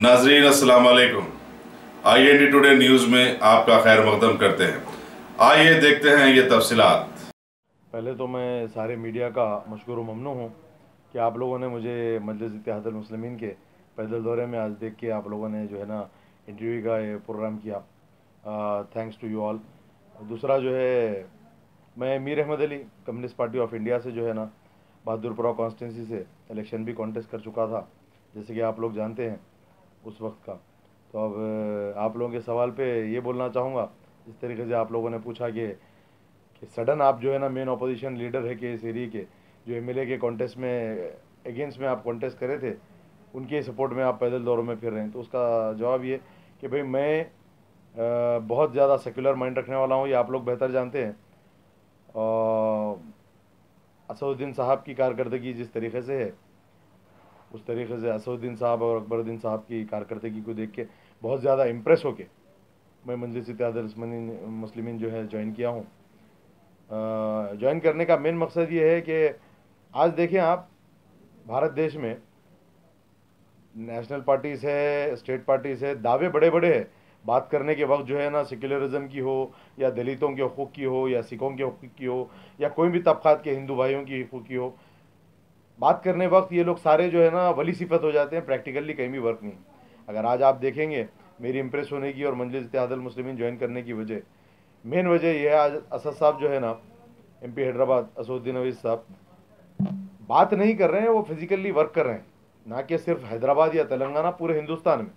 नाजरीन अस्सलाम वालेकुम। IND टुडे न्यूज़ में आपका खैर मकदम करते हैं। आइए देखते हैं ये तफसीलात। पहले तो मैं सारे मीडिया का मशकूर ममनू हूँ कि आप लोगों ने मुझे मजलिस इत्तेहादुल मुस्लिमीन के पैदल दौरे में आज देख के आप लोगों ने जो है ना इंटरव्यू का ये प्रोग्राम किया। Thanks to you all. दूसरा जो है, मैं Mir Ahmed Ali Communist Party of India से जो है ना बहादुरपुरा कॉन्स्टिट्यूंसी से इलेक्शन भी कॉन्टेस्ट कर चुका था, जैसे कि आप लोग जानते हैं उस वक्त का। तो अब आप लोगों के सवाल पे ये बोलना चाहूँगा, जिस तरीके से आप लोगों ने पूछा कि सडन आप जो है ना मेन अपोजिशन लीडर है कि इस एरिए के जो एमएलए के कॉन्टेस्ट में अगेंस्ट में आप कॉन्टेस्ट करे थे, उनके सपोर्ट में आप पैदल दौरों में फिर रहे हैं। तो उसका जवाब ये कि भाई मैं बहुत ज़्यादा सेकुलर माइंड रखने वाला हूँ, ये आप लोग बेहतर जानते हैं। और असदुद्दीन साहब की कारकर्दगी जिस तरीके से है, उस तरीके से असदुद्दीन साहब और अकबरुद्दीन साहब की कारकर्दगी को देख के बहुत ज़्यादा इम्प्रेस होके मैं मजलिस इत्तेहादुल मुस्लिमीन जो है ज्वाइन किया हूँ। ज्वाइन करने का मेन मकसद ये है कि आज देखें आप, भारत देश में नेशनल पार्टीज़ है, स्टेट पार्टीज़ है, दावे बड़े बड़े हैं। बात करने के वक्त जो है ना सेक्युलरिज्म की हो, या दलितों के हकूक़ की हो, या सिखों के हकूक़ की हो, या कोई भी तबक़ात के हिंदू भाइयों की हकूक़ की हो, बात करने वक्त ये लोग सारे जो है ना वली सिफत हो जाते हैं, प्रैक्टिकली कहीं भी वर्क नहीं। अगर आज आप देखेंगे मेरी इम्प्रेस होने की और मजलिस इत्तेहादुल मुस्लिमीन ज्वाइन करने की वजह, मेन वजह यह है, आज असद साहब जो है ना MP हैदराबाद असदुद्दीन अवीज़ साहब बात नहीं कर रहे हैं, वो फिजिकली वर्क कर रहे हैं। ना कि सिर्फ हैदराबाद या तेलंगाना, पूरे हिंदुस्तान में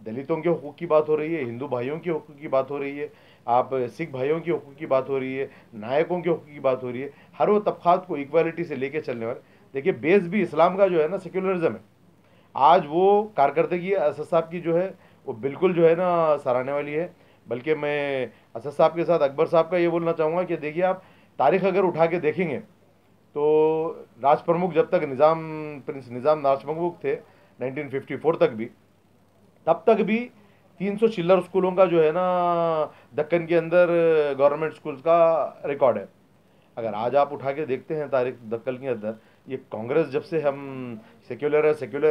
दलितों के हकूक़ की बात हो रही है, हिंदू भाइयों के हकूक़ की बात हो रही है, आप सिख भाइयों के हकूक़ की बात हो रही है, नायकों के हकूक़ की बात हो रही है। हर वो तबक़ात को इक्वालिटी से लेके चलने वाले, देखिए बेस भी इस्लाम का जो है ना सेक्युलरिज्म है। आज वो कारकर्दगी असद साहब की जो है वो बिल्कुल जो है ना सराहने वाली है। बल्कि मैं असद साहब के साथ अकबर साहब का ये बोलना चाहूँगा कि देखिए आप तारीख़ अगर उठा के देखेंगे तो राज प्रमुख जब तक प्रिंस निज़ाम राज प्रमुख थे 1954 तक भी, तब तक भी 300 चिल्लर स्कूलों का जो है ना दक्कन के अंदर गवर्नमेंट स्कूल्स का रिकॉर्ड है। अगर आज आप उठा के देखते हैं तारीख दक्कन के अंदर, ये कांग्रेस जब से हम सेक्युलर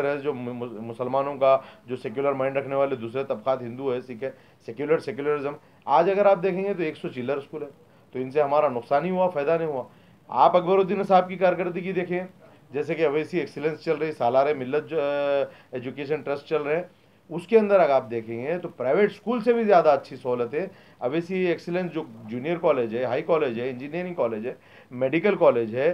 है जो मुसलमानों का जो सेक्युलर माइंड रखने वाले दूसरे तबक़ात हिंदू है, सिख है, सेक्युलरिज्म, आज अगर आप देखेंगे तो 100 चिल्लर स्कूल है। तो इनसे हमारा नुकसान ही हुआ, फ़ायदा नहीं हुआ। आप अकबरुद्दीन साहब की कारकर्दगी देखें, जैसे कि अवैसी एक्सीलेंस चल रही, सालारे मिल्लत जो एजुकेशन ट्रस्ट चल रहे हैं, उसके अंदर अगर आप देखेंगे तो प्राइवेट स्कूल से भी ज़्यादा अच्छी सहूलत है। अवैसी एक्सीलेंस जो जूनियर कॉलेज है, हाई कॉलेज है, इंजीनियरिंग कॉलेज है, मेडिकल कॉलेज है,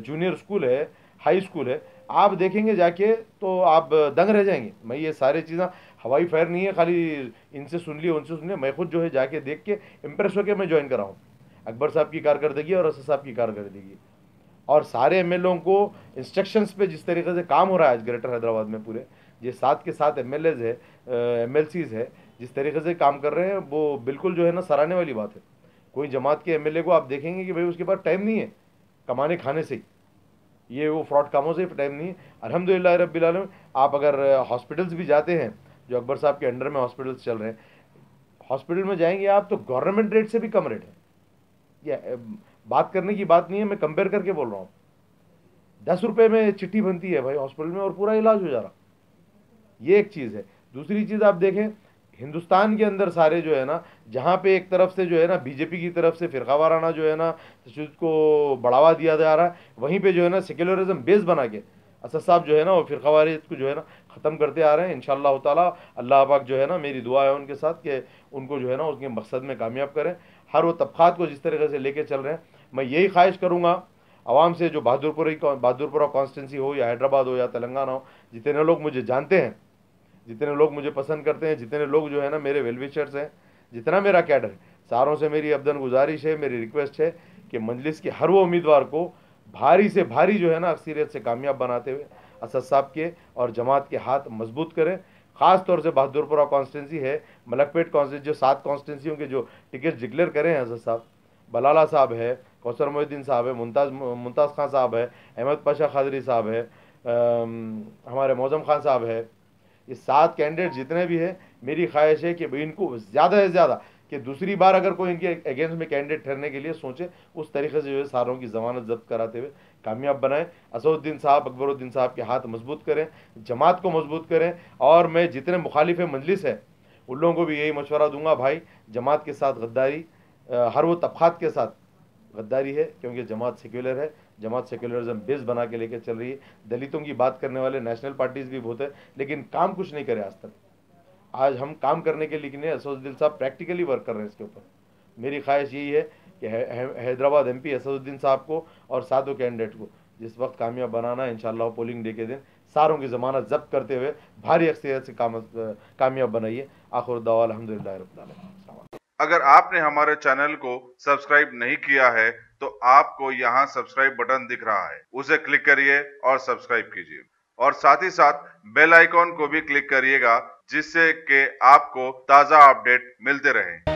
जूनियर स्कूल है, हाई स्कूल है, आप देखेंगे जाके तो आप दंग रह जाएंगे। मैं ये सारी चीज़ें हवाई फायर नहीं है खाली इनसे सुन लिए उनसे सुन लिए, मैं खुद जो है जाके देख के इम्प्रेस होकर मैं ज्वाइन करा हूँ। अकबर साहब की कारकर्दगी और असद साहब की कारकर्दगी और सारे MLA को इंस्ट्रक्शंस पे जिस तरीके से काम हो रहा है आज ग्रेटर हैदराबाद में, पूरे ये 7 के 7 MLAs है, MLCs है, जिस तरीके से काम कर रहे हैं वो बिल्कुल जो है ना सराहने वाली बात है। कोई जमात के MLA को आप देखेंगे कि भाई उसके पास टाइम नहीं है कमाने खाने से, ये वो फ्रॉड कामों से टाइम नहीं है। अल्हम्दुलिल्लाह रब्बिल आलमीन। आप अगर हॉस्पिटल्स भी जाते हैं, जो अकबर साहब के अंडर में हॉस्पिटल्स चल रहे हैं, हॉस्पिटल में जाएंगे आप तो गवर्नमेंट रेट से भी कम रेट है। ये बात करने की बात नहीं है, मैं कंपेयर करके बोल रहा हूँ। 10 रुपये में चिट्ठी बनती है भाई हॉस्पिटल में और पूरा इलाज हो जा रहा। ये एक चीज़ है। दूसरी चीज़ आप देखें, हिंदुस्तान के अंदर सारे जो है ना, जहाँ पे एक तरफ से जो है ना बीजेपी की तरफ से फिरकावाराना जो है ना तशद्दुद को बढ़ावा दिया जा रहा है, वहीं पे जो है ना सेक्युलरिज्म बेस बना के असद साहब जो है ना वो फिरकावारियत को जो है ना ख़त्म करते आ रहे हैं। इंशाअल्लाह ताला अल्लाह पाक जो है ना, मेरी दुआ है उनके साथ कि उनको जो है ना उसके मकसद में कामयाब करें। हर वो तबक़ात को जिस तरीके से लेके चल रहे हैं, मैं यही ख्वाहिश करूँगा आवाम से, जो बहादुरपुरा कॉन्स्टिट्यूंसी हो या हैदराबाद हो या तेलंगाना हो, जितने लोग मुझे जानते हैं, जितने लोग मुझे पसंद करते हैं, जितने लोग जो है ना मेरे वेल विशर्स हैं, जितना मेरा कैडर है, सारों से मेरी अब्दन गुजारिश है, मेरी रिक्वेस्ट है कि मजलिस के हर वो उम्मीदवार को भारी से भारी जो है ना अक्सरियत से कामयाब बनाते हुए असद साहब के और जमात के हाथ मजबूत करें। ख़ास तौर से बहादुरपुरा कॉन्स्टिट्यूंसी है, मलकपेट कॉन्स्टिट्यूंसी, जो 7 कॉन्स्टिट्यूंसियों के जो टिकट डिक्लेयर करें हैं असद साहब, बलाला साहब है, कौसर मोहिद्दीन साहब है, मुमताज़ खान साहब है, अहमद पाशा खादरी साहब है, हमारे मौज़म खान साहब है, ये 7 कैंडिडेट जितने भी हैं, मेरी ख्वाहिश है कि इनको ज़्यादा से ज़्यादा, कि दूसरी बार अगर कोई इनके अगेंस्ट में कैंडिडेट ठहरने के लिए सोचे, उस तरीके से जो है सारों की ज़मानत जब्त कराते हुए कामयाब बनाएं। असदुद्दीन साहब, अकबरुद्दीन साहब के हाथ मजबूत करें, जमात को मजबूत करें। और मैं जितने मुखालिफ मजलिस है उन लोगों को भी यही मशवरा दूंगा, भाई जमात के साथ गद्दारी, हर वो तबक़ात के साथ गद्दारी है, क्योंकि जमात सेक्युलर है, जमात सेक्युलरिज्म बेस बना के लेकर चल रही है। दलितों की बात करने वाले नेशनल पार्टीज भी बहुत है, लेकिन काम कुछ नहीं करे आज तक। आज हम काम करने के लिए असदुद्दीन साहब प्रैक्टिकली वर्क कर रहे हैं इसके ऊपर। मेरी ख्वाहिश यही है कि हैदराबाद MP असदुद्दीन साहब को और सादों कैंडिडेट को जिस वक्त कामयाब बनाना, इंशाल्लाह पोलिंग डे के दिन सारों की ज़मानत जब्त करते हुए भारी अक्सरियत से कामयाब बनाइए। आखिर दावा अल्हम्दुलिल्लाह रब्बिल आलमीन। अगर आपने हमारे चैनल को सब्सक्राइब नहीं किया है तो आपको यहाँ सब्सक्राइब बटन दिख रहा है, उसे क्लिक करिए और सब्सक्राइब कीजिए, और साथ ही साथ बेल आइकॉन को भी क्लिक करिएगा, जिससे कि आपको ताज़ा अपडेट मिलते रहें।